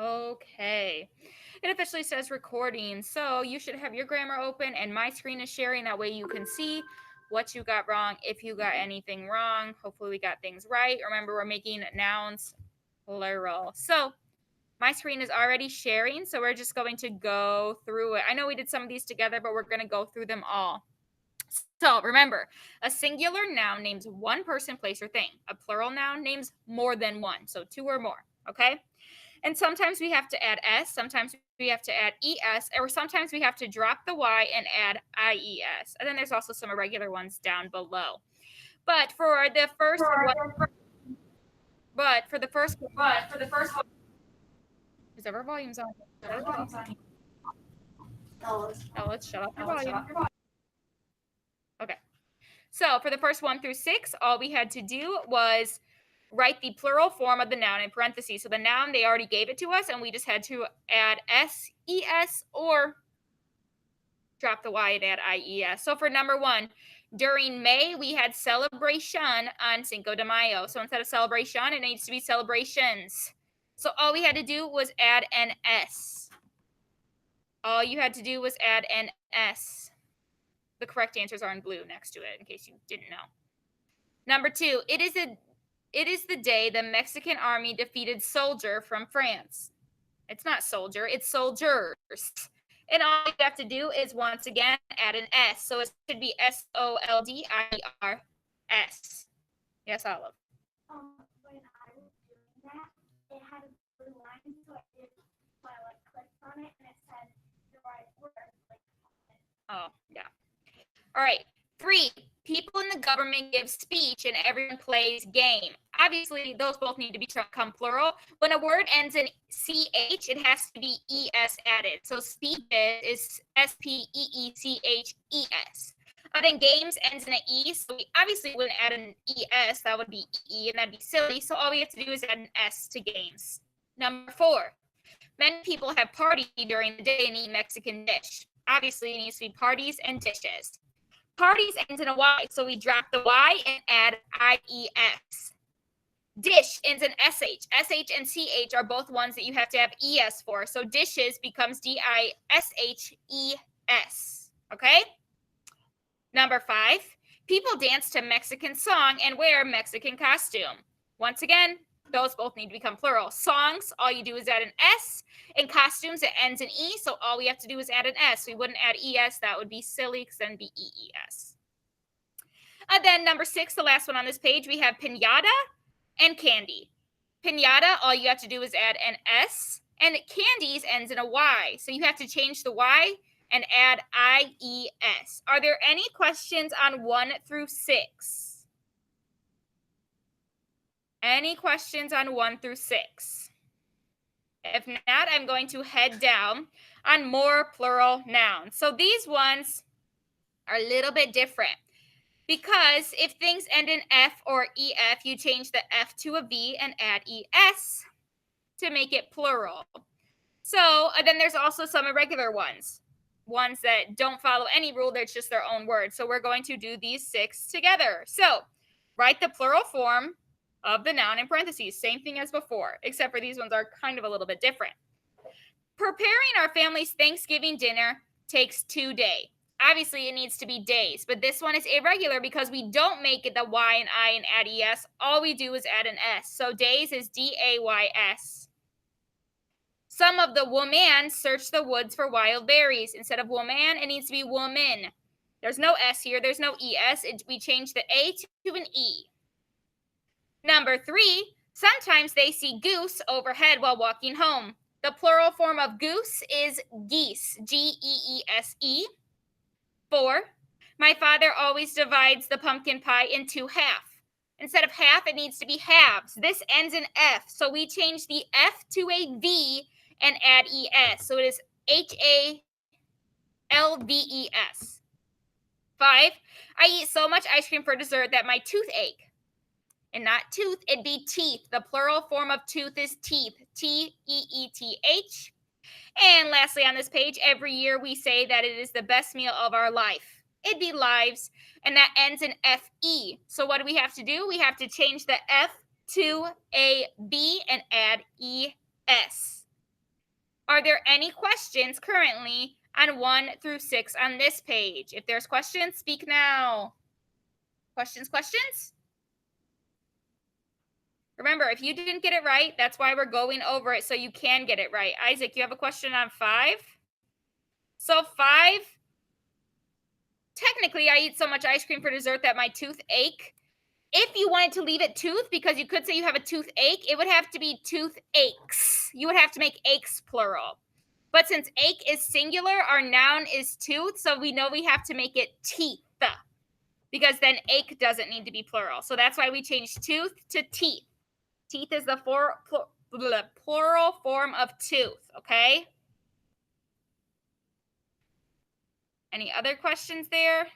Okay. It officially says recording, so you should have your grammar open and my screen is sharing. That way you can see what you got wrong, if you got anything wrong. Hopefully we got things right. Remember, we're making nouns plural. So my screen is already sharing, so we're just going to go through it. I know we did some of these together, but we're going to go through them all. So remember, a singular noun names one person, place, or thing. A plural noun names more than one, so two or more, okay? And sometimes we have to add s, sometimes we have to add es, or sometimes we have to drop the y and add ies. And then there's also some irregular ones down below. But for the first one, is our volumes on? Oh, let's shut off your volume. Okay. So for the first 1 through 6, all we had to do was write the plural form of the noun in parentheses. So the noun, they already gave it to us, and we just had to add s, es, or drop the y and add ies. So for number 1, during May, we had celebration on Cinco de Mayo. So instead of celebration, it needs to be celebrations. So all we had to do was add an s. All you had to do was add an s. The correct answers are in blue next to it, in case you didn't know. Number 2, it is the day the Mexican army defeated soldier from France. It's not soldier, it's soldiers. And all you have to do is, once again, add an S. So it should be SOLDIERS. Yes, Olive. When I was doing that, it had a blue line, so I did, so I clicked on it and it said the right word. Oh, yeah. All right. 3, people in the government give speech and everyone plays game. Obviously, those both need to become plural. When a word ends in CH, it has to be ES added. So speech is SPEECHES. Then games ends in an E, so we obviously wouldn't add an ES. That would be EE, and that'd be silly. So all we have to do is add an S to games. Number 4, many people have party during the day and eat Mexican dish. Obviously, it needs to be parties and dishes. Parties ends in a Y, so we drop the Y and add IES. Dish ends in SH. SH and CH are both ones that you have to have ES for. So dishes becomes DISHES. Okay? Number 5, people dance to Mexican song and wear Mexican costume. Once again, those both need to become plural. Songs, all you do is add an S. In costumes, it ends in E, so all we have to do is add an S. We wouldn't add ES. That would be silly, because then it'd be EES. Then number 6, the last one on this page, we have piñata and candy. Piñata, all you have to do is add an S, and candies ends in a Y. So you have to change the Y and add IES. Are there any questions on 1 through 6? Any questions on 1 through 6? If not, I'm going to head down on more plural nouns. So these ones are a little bit different, because if things end in F or EF, you change the F to a V and add ES to make it plural. So then there's also some irregular ones that don't follow any rule, they're just their own word. So we're going to do these 6 together. So write the plural form of the noun in parentheses. Same thing as before, except for these ones are kind of a little bit different. Preparing our family's Thanksgiving dinner takes 2 days. Obviously, it needs to be days, but this one is irregular because we don't make it the Y and I and add ES. All we do is add an S. So days is DAYS. Some of the woman search the woods for wild berries. Instead of woman, it needs to be woman. There's no S here. There's no ES. We change the A to an E. Number 3, sometimes they see goose overhead while walking home. The plural form of goose is geese, GEESE. 4, my father always divides the pumpkin pie into half. Instead of half, it needs to be halves. This ends in F, so we change the F to a V and add ES. So it is HALVES. 5, I eat so much ice cream for dessert that my tooth ache. And not tooth, it'd be teeth. The plural form of tooth is teeth, TEETH. And lastly on this page, every year we say that it is the best meal of our life. It'd be lives, and that ends in FE. So what do we have to do? We have to change the F to a B and add ES. Are there any questions currently on 1 through 6 on this page? If there's questions, speak now. Questions? Remember, if you didn't get it right, that's why we're going over it so you can get it right. Isaac, you have a question on 5? So 5, technically I eat so much ice cream for dessert that my tooth ache. If you wanted to leave it tooth, because you could say you have a toothache, it would have to be toothaches. You would have to make aches plural. But since ache is singular, our noun is tooth, so we know we have to make it teeth, because then ache doesn't need to be plural. So that's why we changed tooth to teeth. Teeth is the plural form of tooth, okay? Any other questions there?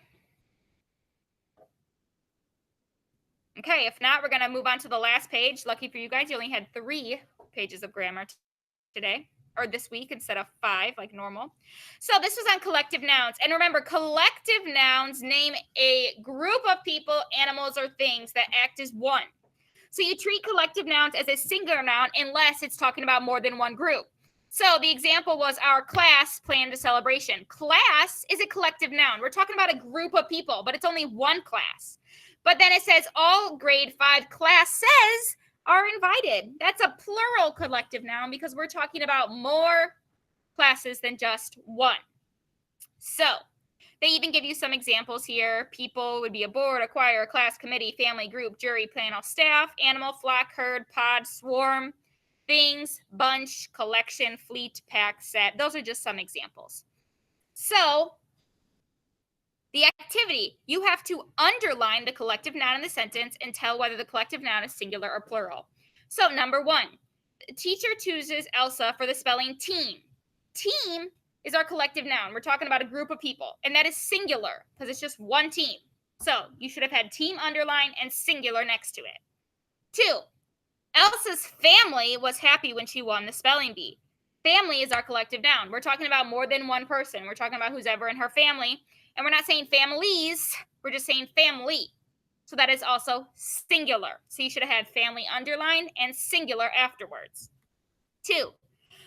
Okay, if not, we're going to move on to the last page. Lucky for you guys, you only had 3 pages of grammar today, or this week instead of 5 like normal. So this was on collective nouns. And remember, collective nouns name a group of people, animals, or things that act as one. So you treat collective nouns as a singular noun unless it's talking about more than one group. So the example was our class planned a celebration. Class is a collective noun. We're talking about a group of people, but it's only one class. But then it says all grade 5 classes are invited. That's a plural collective noun because we're talking about more classes than just one. So they even give you some examples here. People would be a board, a choir, a class, committee, family, group, jury, panel, staff, animal, flock, herd, pod, swarm, things, bunch, collection, fleet, pack, set. Those are just some examples. So the activity, you have to underline the collective noun in the sentence and tell whether the collective noun is singular or plural. So number 1, the teacher chooses Elsa for the spelling team. Team is our collective noun. We're talking about a group of people, and that is singular because it's just one team. So you should have had team underline and singular next to it. 2, Elsa's family was happy when she won the spelling bee. Family is our collective noun. We're talking about more than one person. We're talking about who's ever in her family. And we're not saying families, we're just saying family. So that is also singular. So you should have had family underlined and singular afterwards. 2,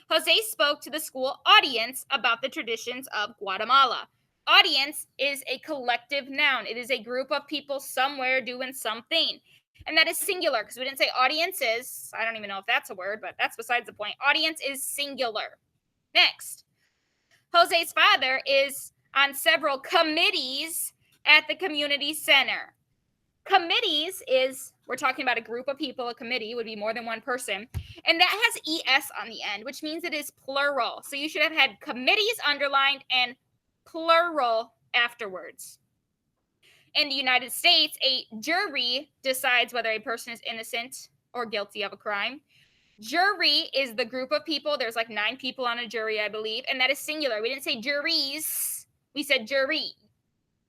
Jose spoke to the school audience about the traditions of Guatemala. Audience is a collective noun. It is a group of people somewhere doing something. And that is singular because we didn't say audiences. I don't even know if that's a word, but that's besides the point. Audience is singular. Next, Jose's father is on several committees at the community center. Committees is, we're talking about a group of people. A committee would be more than one person. And that has ES on the end, which means it is plural. So you should have had committees underlined and plural afterwards. In the United States, a jury decides whether a person is innocent or guilty of a crime. Jury is the group of people. There's like 9 people on a jury, I believe, and that is singular. We didn't say juries. We said jury.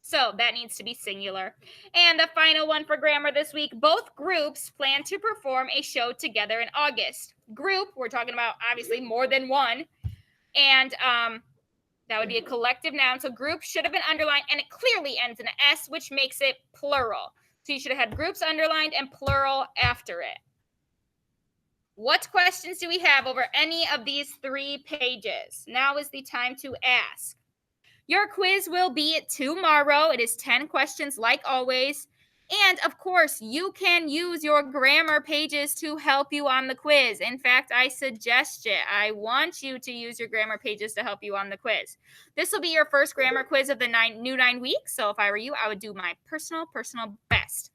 So that needs to be singular. And the final one for grammar this week, both groups plan to perform a show together in August. Group, we're talking about obviously more than one. And that would be a collective noun. So group should have been underlined, and it clearly ends in an S, which makes it plural. So you should have had groups underlined and plural after it. What questions do we have over any of these 3 pages? Now is the time to ask. Your quiz will be tomorrow. It is 10 questions like always. And of course, you can use your grammar pages to help you on the quiz. In fact, I suggest it. I want you to use your grammar pages to help you on the quiz. This will be your first grammar quiz of the new 9 weeks. So if I were you, I would do my personal best.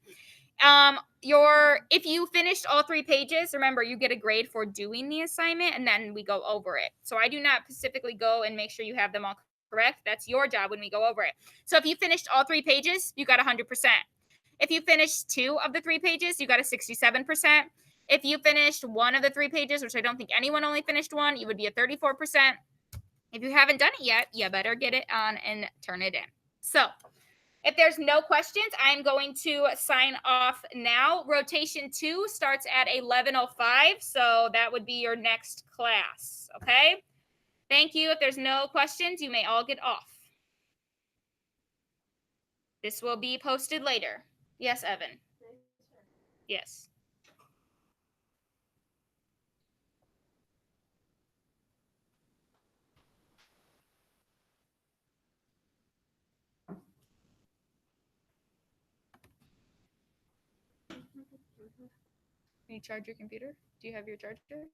If you finished all 3 pages, remember you get a grade for doing the assignment, and then we go over it. So I do not specifically go and make sure you have them all correct. That's your job when we go over it. So if you finished all 3 pages, you got 100%. If you finished 2 of the 3 pages, you got a 67%. If you finished 1 of the 3 pages, which I don't think anyone only finished 1, you would be a 34%. If you haven't done it yet, you better get it on and turn it in. So if there's no questions, I'm going to sign off now. Rotation 2 starts at 11:05, so that would be your next class, okay? Thank you. If there's no questions, you may all get off. This will be posted later. Yes, Evan? Yes. Can you charge your computer? Do you have your charger?